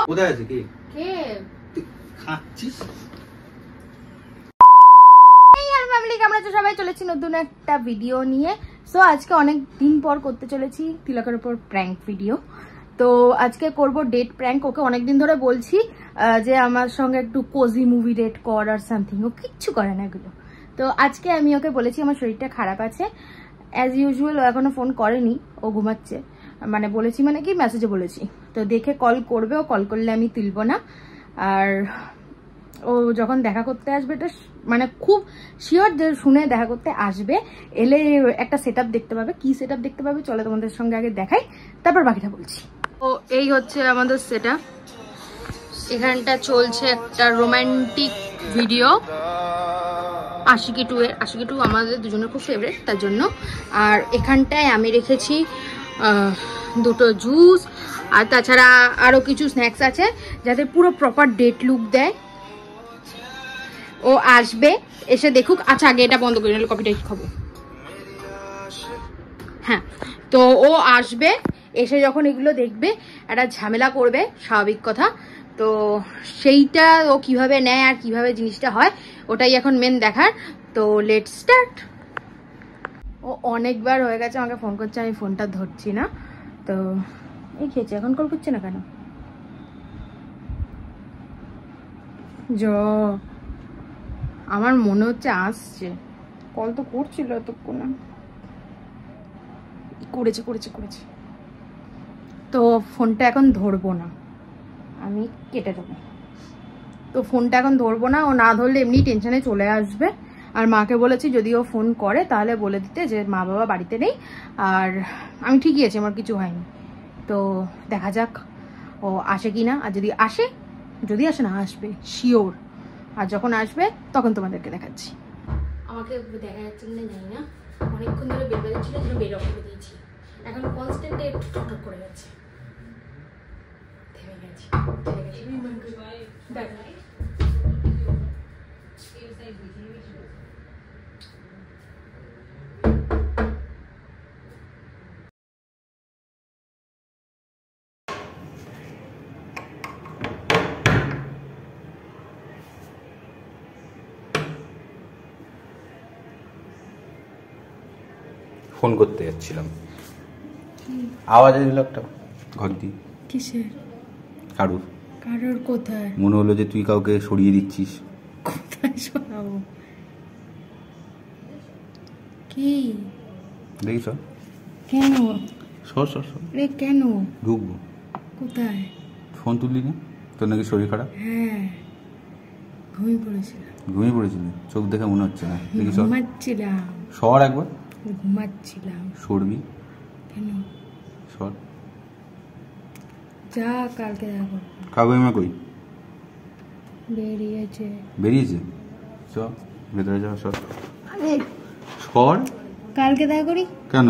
কোথায় আছে কে কে খাচ্ছিস? আমরা তো সবাই চলেছি নতুন একটা ভিডিও নিয়ে। সো আজকে অনেক দিন পর করতে চলেছি তিলকের উপর প্র্যাঙ্ক ভিডিও। তো আজকে করব ডেট প্র্যাঙ্ক। ওকে অনেকদিন ধরে বলছি যে আমার সঙ্গে একটু কোজি মুভি ডেট কর আর সামথিং, ও কিচ্ছু করে না এগুলো। তো আজকে আমি ওকে বলেছি আমার শরীরটা খারাপ আছে। অ্যাজ ইউজুয়াল ও এখনো ফোন করেনি, ও ঘুমাচ্ছে। মানে বলেছি মানে কি মেসেজে বলেছি, তো দেখে কল করবে। ও কল করলে আমি তুলবো না। আর ও যখন দেখা করতে আসবে এটা মানে খুব শিওর যে শুনে দেখা করতে আসবে। এলে একটা সেটআপ দেখতে পাবে। কি সেটআপ দেখতে পাবে চলো তোমাদের সঙ্গে আগে দেখাই, তারপর বাকিটা বলছি। তো এই হচ্ছে আমাদের সেটআপ। এখানটা চলছে একটা রোমান্টিক ভিডিও, আশিকি 2 এর। আশিকি 2 আমাদের দুজনের খুব ফেভারিট, তার জন্য। আর এখানটায় আমি রেখেছি দুটো জুস, আর তাছাড়া আরো কিছু স্ন্যাক্স আছে যাতে পুরো প্রপার ডেট লুক দেয়। ও আসবে, এসে দেখুক। আচ্ছা আগে এটা বন্ধ করে নিলে কপিরাইট খাবো। হ্যাঁ, তো ও আসবে, এসে যখন এগুলো দেখবে একটা ঝামেলা করবে, স্বাভাবিক কথা। তো সেইটা ও কিভাবে নেয় আর কিভাবে জিনিসটা হয় ওটাই এখন মেন দেখার। তো লেটস স্টার্ট। ও অনেকবার হয়ে গেছে আমাকে ফোন করছে, আমি ফোনটা ধরছি না। তো এই খেয়েছে, এখন কল করছে না কেন? আমার মনে হচ্ছে আসছে। কল তো করছিল এতক্ষণ। করেছে করেছে করেছে। তো ফোনটা এখন ধরবো না, আমি কেটে দেবো। তো ফোনটা এখন ধরবো না, ও না ধরলে এমনি টেনশনে চলে আসবে। আর মাকে বলেছি যদি ও ফোন করে তাহলে বলে দিতে যে মা বাবা বাড়িতে নেই, আর আমি ঠিকই আছি, আমার কিছু হয়নি। তো দেখা যাক ও আসে কি না। আর যদি আসে না, আসবে শিওর। আর যখন আসবে তখন তোমাদেরকে দেখাচ্ছি। আমাকে দেখা যাচ্ছে কিনা জানি না, অনেকক্ষণ ধরে বেল বাজাচ্ছিল, যেন বেল অফ করে দিয়েছি। এখন কনস্ট্যান্ট ঠক করে যাচ্ছে। থেমে গেছি, ফোন করতে যাচ্ছিলাম, আওয়াজ এলো একটা ঘর দিয়ে। কিসের? কারুর। কারোর? কোথায়? মনে হলো যে তুই কাউকে সরিয়ে দিচ্ছিস। কোথায় শোনাবো? কি দেখি সর। কেন? সর সর সর। রে কেন? ঢুকবো। কোথায়? ফোন তুললি না? তোর নাকি শরীর খারাপ? হ্যাঁ, ঘুমিয়ে পড়েছিলাম। ঘুমিয়ে পড়েছিলি? চোখ দেখে মনে হচ্ছে না। দেখি সর। ঘুমাচ্ছিলাম। সর একবার। ঘুমাচ্ছিলাম। সরবি? কেন? সর। যা, কালকে দেখো। কাকুমা কই? বেরিয়েছে। বেরিয়েছে? চ ভেতরে যা। সর। আরে সর। কালকে দেখা করি। কেন?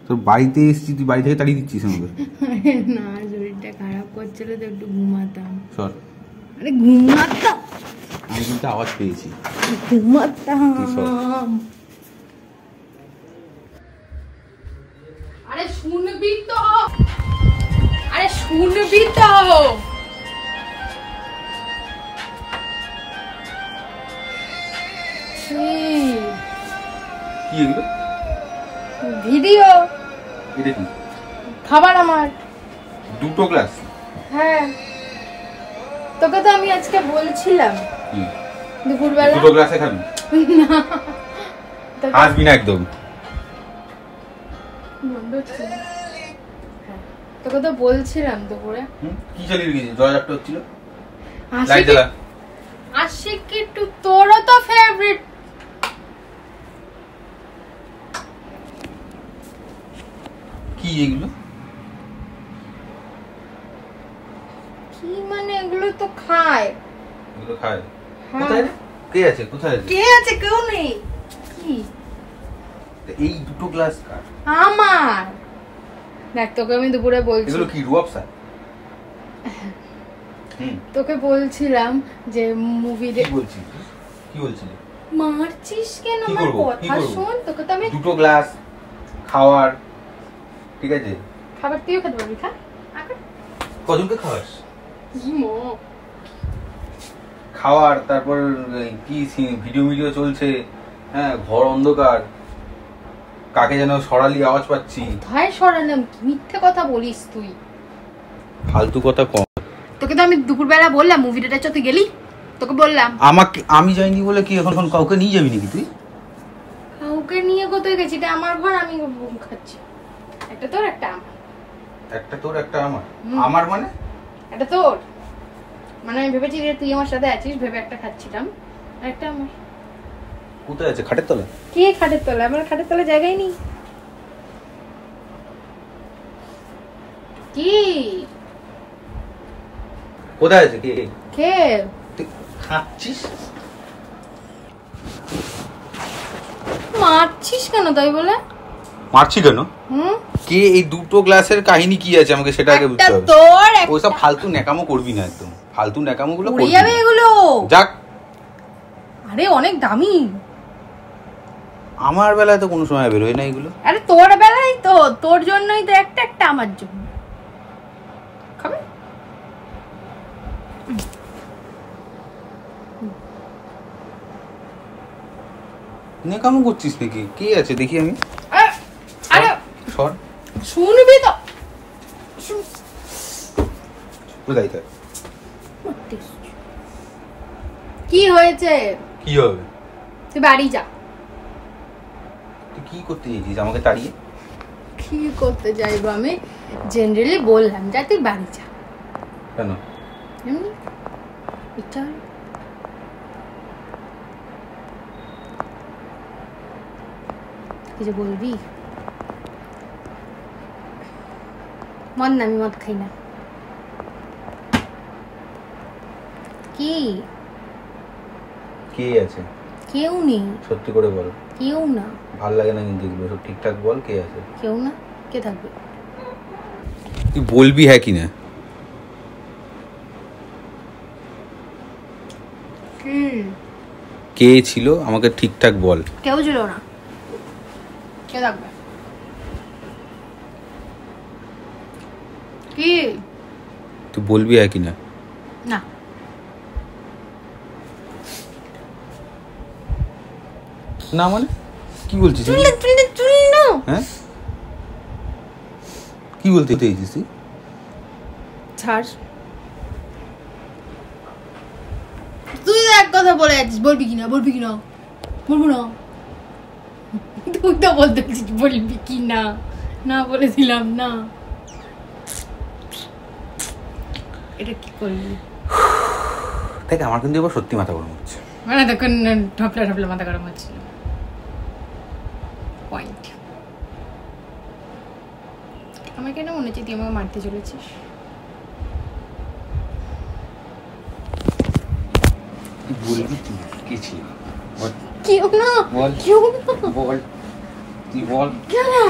তোর বাড়িতে এসেছি, তুই বাড়ি থেকে তাড়িয়ে দিচ্ছিস আমাকে? আরে না, শরীরটা খারাপ করছিল তো একটু ঘুমাতাম। সর। আরে ঘুমাতাম। আমি কিন্তু আওয়াজ পেয়েছি। ঘুমাতাম। আরে শুনবি তো, আরে শুনবি তো। কি এগুলো? ভিডিও। এটা কি? খাবার আমার। দুটো গ্লাস? হ্যাঁ, তোকে তো আমি আজকে বলছিলাম দুপুরবেলা। দুটো গ্লাসে খাবি? না, আসবি না একদম। তোকে তো বলছিলাম দুপুরে। কি চালিয়ে রেখেছিস? দরজাটা হচ্ছিল। লাইট জ্বালা। আশিকি 2 তোরও তো ফেভারিট। কি এগুলো? কি মানে? এগুলো তো খায়। এগুলো খায়? কোথায়? কে আছে? কোথায় আছে? কে আছে? কেউ নেই। কি এই দুটো গ্লাস কার? আমার। দেখ তোকে আমি দুপুরে বলছি। এগুলো কি রুয়াবসা? তোকে বলছিলাম যে মুভি কি বলছিস? কি বলছিলি? মারছিস কেন? আমার কথা শোন। তোকে তো আমি দুটো গ্লাস খাওয়ার, ঠিক আছে? খাবার তুইও খেতে পারবি, খা। কজনকে খাওয়াস? খাওয়ার, তারপর কি ভিডিও চলছে, হ্যাঁ, ঘর অন্ধকার, কাকে যেন সরালি আওয়াজ পাচ্ছি। কোথায় সরালাম? মিথ্যে কথা বলিস তুই, ফালতু কথা কম। তোকে তো আমি দুপুরবেলা বললাম মুভিটা চ, তুই গেলি? তোকে বললাম। আমি যাইনি বলে কি এখন কাউকে নিয়ে যাবি নাকি তুই? কাউকে নিয়ে কোথায় গেছি? এটা আমার ঘর, আমি খাচ্ছি। একটা তোর একটা আমার। একটা তোর একটা আমার? আমার মানে? এটা তোর মানে আমি ভেবেছি যে তুই আমার সাথে আছিস ভেবে একটা খাচ্ছিলাম, আর একটা আমার। কোথায় আছে? খাটের তলায়? কে খাটের তলায়? আমার খাটের তলায় জায়গাই নেই। কি কোথায় আছে? কে কে তুই খাচ্ছিস? মারছিস কেন তাই বলে? মারছি কেন? কে? এই দুটো গ্লাসের কাহিনী কি আছে আমাকে সেটা আগে বুঝতে হবে। তোর ওইসব ফালতু ন্যাকামো করবি না, একদম ফালতু ন্যাকামো গুলো করবি যাবে এগুলো। যাক, আরে অনেক দামি। আমার বেলায় তো কোনো সময় বেরোয় না এগুলো। আরে তোর বেলায় তো, তোর জন্যই তো একটা একটা আমার জন্য। খাবে? ন্যাকামো করছিস নাকি? কে আছে দেখি আমি। আরে সর, শুনবি তো। কোথায় তাই? কি হয়েছে? কি হবে? তুই বাড়ি যা। তুই কি করতে চাইছিস আমাকে তাড়িয়ে? কি করতে যাইবো? আমি জেনারেলি বললাম যা, তুই বাড়ি যা। কেন? এমনি ইচ্ছা হয়। কিছু বলবি? মদ না, আমি মদ খাই না। কি? কে আছে? কেউ নেই। সত্যি করে বল। কেউ না। ভাল লাগে না কিন্তু এগুলো সব, ঠিকঠাক বল কে আছে? কেউ না। কে থাকবে? তুই বলবি হ্যাঁ কি না? কে ছিল আমাকে ঠিকঠাক বল। কেউ ছিল না। কে থাকবে? কি? তুই বলবি হ্যাঁ কি না? না। না মানে কি বলছিস? হ্যাঁ, কি বলতে চাইছিস তুই? ছাড়। তুই তো এক কথা বলে যাচ্ছিস, বলবি কিনা? বলবি কিনা? বলবো না। তুই তো বলতে চাচ্ছিস বলবি কি না? না বলে দিলাম না। এটা কি করলি? দেখ, আমার কিন্তু এবার সত্যি মাথা গরম হচ্ছে। মানে তখন ঢপলা ঢপলা মাথা গরম হচ্ছিল। পয়েন্ট। আমার কেন মনে হচ্ছে তুই আমাকে মারতে চলেছিস? তুই বলবি তুই কে ছিল? কেউ না। বল, কেউ না। বল, তুই বল,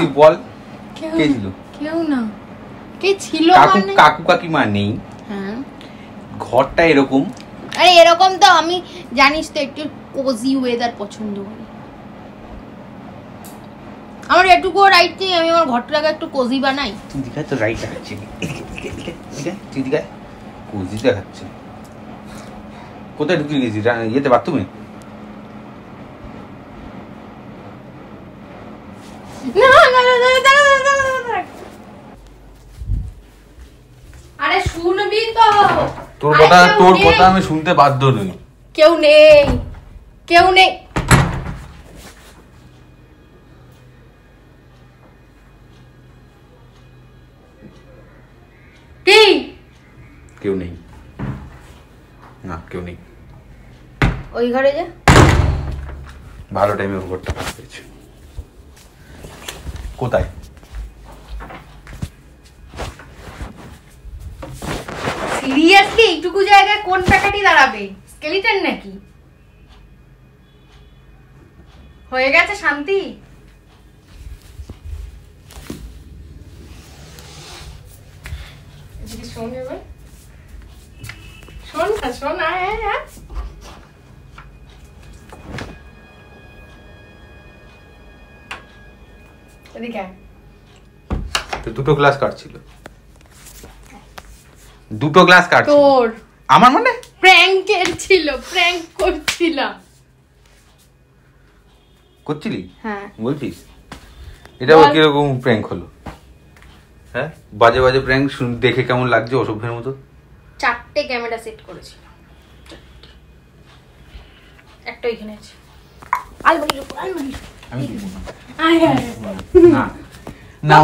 তুই বল কে ছিল? কেউ না। কে ছিল? কাকু কাকিমা নেই। হ্যাঁ, ঘরটা এরকম। আরে এরকম তো আমি জানিস তো একটু কোজি ওয়েদার পছন্দ করি। আমার এটুকু রাইট নেই আমি আমার ঘরটাকে একটু কোজি বানাই? তুই দেখায় তো রাইট দেখাচ্ছে, তুই দেখায় কোজি দেখাচ্ছে। কোথায় ঢুকিয়ে গেছিস? ইয়েতে, বাথরুমে? আরে শুনবি তো। তোর কথা আমি শুনতে বাধ্য নই। কেউ নেই, কেউ নেই। কি? কেউ নেই। না, কেউ নেই। ওই ঘরে যা। ভালো টাইমে ঘরটা পাস পেয়েছে। কোথায়? সিরিয়াসলি এইটুকু জায়গায় কোন প্যাকেটই দাঁড়াবে? স্কেলিটন নাকি? হয়ে গেছে শান্তি? শোন এবার, শোন না, শোন। এদিকে দুটো গ্লাস কাটছিল। দুটো গ্লাস কাটছিল তোর আমার মানে প্র্যাঙ্কের ছিল, প্র্যাঙ্ক করছিলাম। করছিলি? হ্যাঁ বলছিস এটা আবার কিরকম প্র্যাঙ্ক হলো? হ্যাঁ বাজে বাজে প্র্যাঙ্ক দেখে কেমন লাগছে অসভ্যের মতো? 4টে ক্যামেরা সেট করেছিল, একটা এখানে আছে আলমারির উপর, আলমারির আমি আয় আয় না না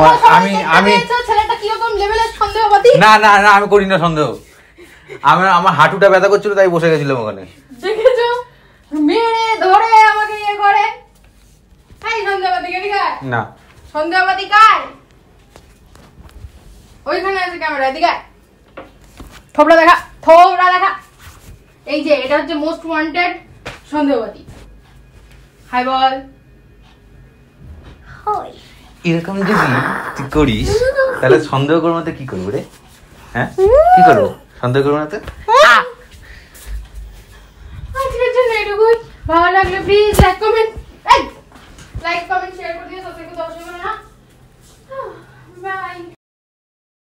আমি ছেলেটা কিরকম লেভেলের সন্দেহবাদী। না না না আমি করি না সন্দেহ। আমার হাঁটুটা ব্যথা করছিল তাই বসে গেছিলাম ওখানে। দেখেছো মেরে ধরে আমাকে ইয়ে করে। এই সন্দেহবাদী কার? না সন্দেহবাদী কার? ওইখানে আছে ক্যামেরা, এদিকে থোবড়া দেখা, থোবড়া দেখা। এই যে এটা হচ্ছে মোস্ট ওয়ান্টেড সন্দেহবাদী। হাই বল। হাই। এরকম যদি তুই করিস তাহলে সন্দেহ করবো না তো কি করবো রে? হ্যাঁ কি করবো সন্দেহ করবো না তো? আজকের জন্য এটুকুই। ভালো লাগলে প্লিজ লাইক কমেন্ট